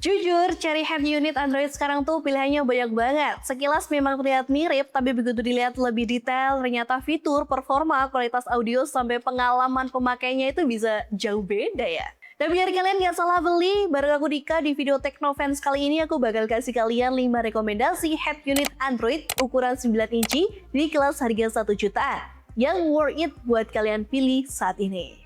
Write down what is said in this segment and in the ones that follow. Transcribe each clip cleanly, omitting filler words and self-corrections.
Jujur, cari head unit Android sekarang tuh pilihannya banyak banget. Sekilas memang terlihat mirip, tapi begitu dilihat lebih detail, ternyata fitur, performa, kualitas audio, sampai pengalaman pemakainya itu bisa jauh beda ya. Dan biar kalian gak salah beli, bareng aku Dika di video Teknofans kali ini aku bakal kasih kalian 5 rekomendasi head unit Android ukuran 9 inci di kelas harga 1 jutaan yang worth it buat kalian pilih saat ini.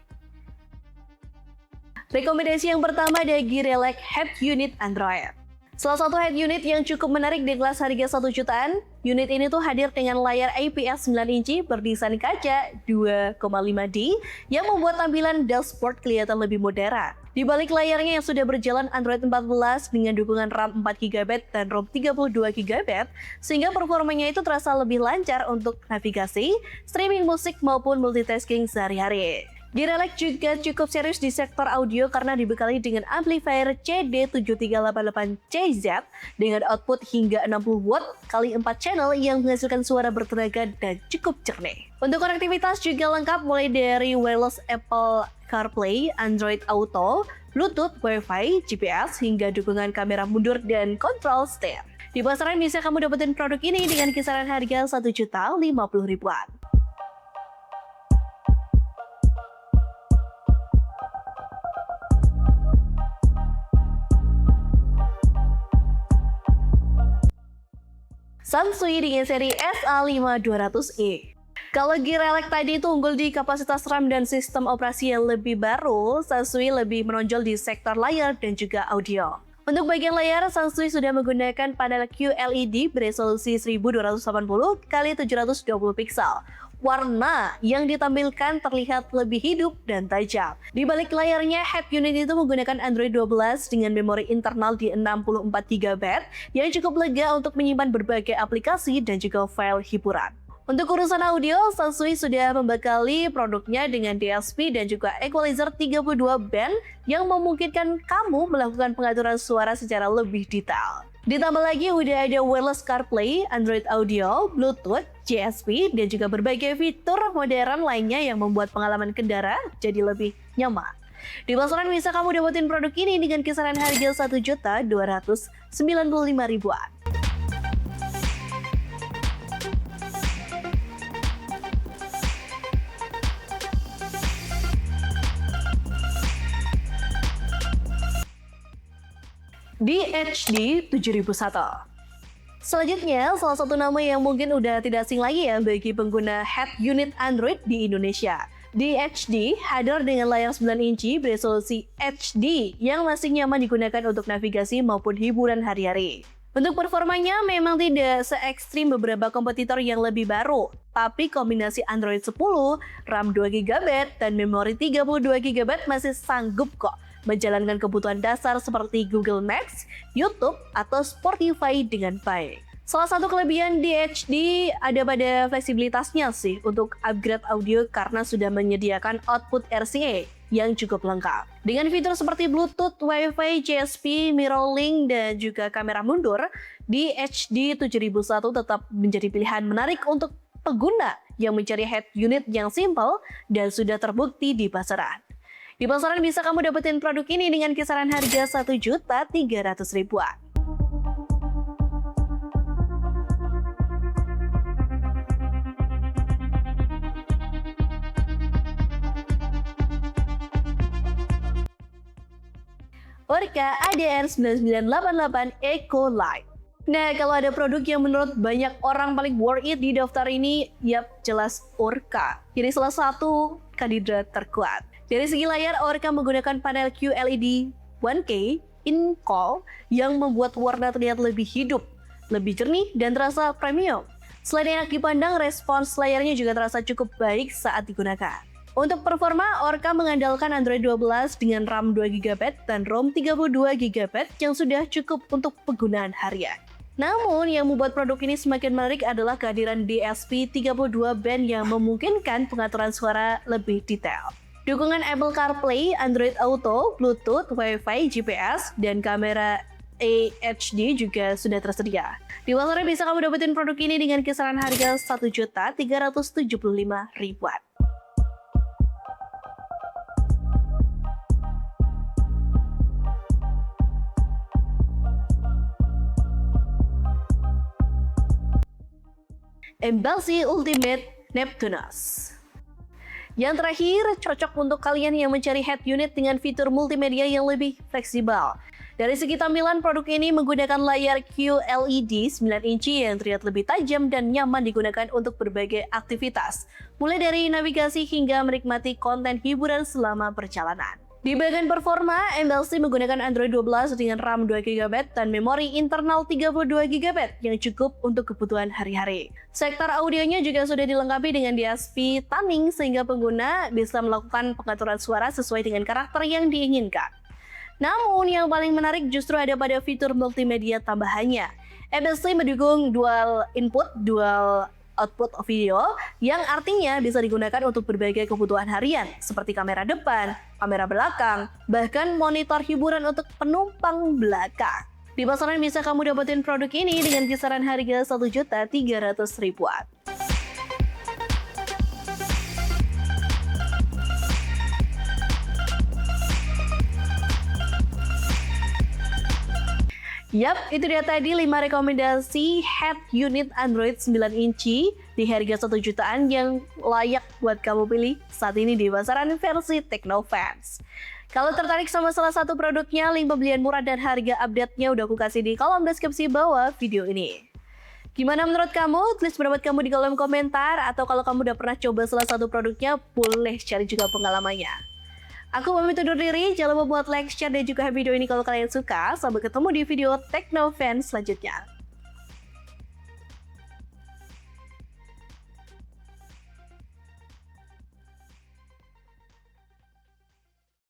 Rekomendasi yang pertama ada Gearelec Head Unit Android. Salah satu head unit yang cukup menarik di kelas harga 1 jutaan, unit ini tuh hadir dengan layar IPS 9 inci berdesain kaca 2,5D yang membuat tampilan dashboard kelihatan lebih modern. Di balik layarnya yang sudah berjalan Android 14 dengan dukungan RAM 4GB dan ROM 32GB, sehingga performanya itu terasa lebih lancar untuk navigasi, streaming musik maupun multitasking sehari-hari. Gearelec juga cukup serius di sektor audio karena dibekali dengan amplifier CD7388CZ dengan output hingga 60 watt kali 4 channel yang menghasilkan suara bertenaga dan cukup jernih. Untuk konektivitas juga lengkap mulai dari wireless Apple CarPlay, Android Auto, Bluetooth, Wi-Fi, GPS, hingga dukungan kamera mundur dan kontrol setir. Di pasaran bisa kamu dapetin produk ini dengan kisaran harga Rp1.050.000-an. Sansui dengan seri SA5200E. Kalau Gearelec tadi itu unggul di kapasitas RAM dan sistem operasi yang lebih baru, Sansui lebih menonjol di sektor layar dan juga audio. Untuk bagian layar, Sansui sudah menggunakan panel QLED beresolusi 1280x720 piksel. Warna yang ditampilkan terlihat lebih hidup dan tajam. Di balik layarnya, head unit itu menggunakan Android 12 dengan memori internal di 64GB yang cukup lega untuk menyimpan berbagai aplikasi dan juga file hiburan. Untuk urusan audio, Sansui sudah membekali produknya dengan DSP dan juga equalizer 32 band yang memungkinkan kamu melakukan pengaturan suara secara lebih detail. Ditambah lagi udah ada wireless CarPlay, Android Audio, Bluetooth, GSP, dan juga berbagai fitur modern lainnya yang membuat pengalaman kendara jadi lebih nyaman. Di pasaran bisa kamu dapetin produk ini dengan kisaran harga Rp1.295.000-an. DHD 7001. Selanjutnya, salah satu nama yang mungkin udah tidak asing lagi ya bagi pengguna head unit Android di Indonesia. DHD hadir dengan layar 9 inci beresolusi HD yang masih nyaman digunakan untuk navigasi maupun hiburan hari-hari. Untuk performanya memang tidak se-ekstrim beberapa kompetitor yang lebih baru, tapi kombinasi Android 10, RAM 2GB, dan memori 32GB masih sanggup kok menjalankan kebutuhan dasar seperti Google Maps, YouTube, atau Spotify dengan baik. Salah satu kelebihan DHD ada pada fleksibilitasnya sih untuk upgrade audio karena sudah menyediakan output RCA yang cukup lengkap. Dengan fitur seperti Bluetooth, Wi-Fi, GSP, mirroring, dan juga kamera mundur, DHD 7001 tetap menjadi pilihan menarik untuk pengguna yang mencari head unit yang simple dan sudah terbukti di pasaran. Di pasaran bisa kamu dapetin produk ini dengan kisaran harga Rp1.300.000-an. Orca ADR 9988 Eco Light. Nah, kalau ada produk yang menurut banyak orang paling worth it di daftar ini, yap, jelas Orca. Jadi salah satu kandidat terkuat. Dari segi layar, Orca menggunakan panel QLED 1K in-call yang membuat warna terlihat lebih hidup, lebih jernih, dan terasa premium. Selain enak dipandang, respons layarnya juga terasa cukup baik saat digunakan. Untuk performa, Orca mengandalkan Android 12 dengan RAM 2GB dan ROM 32GB yang sudah cukup untuk penggunaan harian. Namun, yang membuat produk ini semakin menarik adalah kehadiran DSP 32 band yang memungkinkan pengaturan suara lebih detail. Dukungan Apple CarPlay, Android Auto, Bluetooth, Wi-Fi, GPS, dan kamera HD juga sudah tersedia. Di pasaran bisa kamu dapetin produk ini dengan kisaran harga Rp1.375.000-an. Embalsi Ultimate Neptunus. Yang terakhir, cocok untuk kalian yang mencari head unit dengan fitur multimedia yang lebih fleksibel. Dari segi tampilan, produk ini menggunakan layar QLED 9 inci yang terlihat lebih tajam dan nyaman digunakan untuk berbagai aktivitas, mulai dari navigasi hingga menikmati konten hiburan selama perjalanan. Di bagian performa, Embalsi menggunakan Android 12 dengan RAM 2GB dan memori internal 32GB yang cukup untuk kebutuhan hari-hari. Sektor audionya juga sudah dilengkapi dengan DSP tuning sehingga pengguna bisa melakukan pengaturan suara sesuai dengan karakter yang diinginkan. Namun yang paling menarik justru ada pada fitur multimedia tambahannya. Embalsi mendukung dual input, dual output video yang artinya bisa digunakan untuk berbagai kebutuhan harian seperti kamera depan, kamera belakang, bahkan monitor hiburan untuk penumpang belakang. Di pasaran bisa kamu dapetin produk ini dengan kisaran harga Rp1.300.000-an. Yap, itu dia tadi 5 rekomendasi head unit Android 9 inci di harga 1 jutaan yang layak buat kamu pilih saat ini di pasaran versi Teknofans. Kalau tertarik sama salah satu produknya, link pembelian murah dan harga update-nya udah aku kasih di kolom deskripsi bawah video ini. Gimana menurut kamu? Tulis pendapat kamu di kolom komentar, atau kalau kamu udah pernah coba salah satu produknya, boleh share juga pengalamannya. Aku pamit undur diri, jangan lupa buat like, share, dan juga video ini kalau kalian suka. Sampai ketemu di video Teknofans selanjutnya.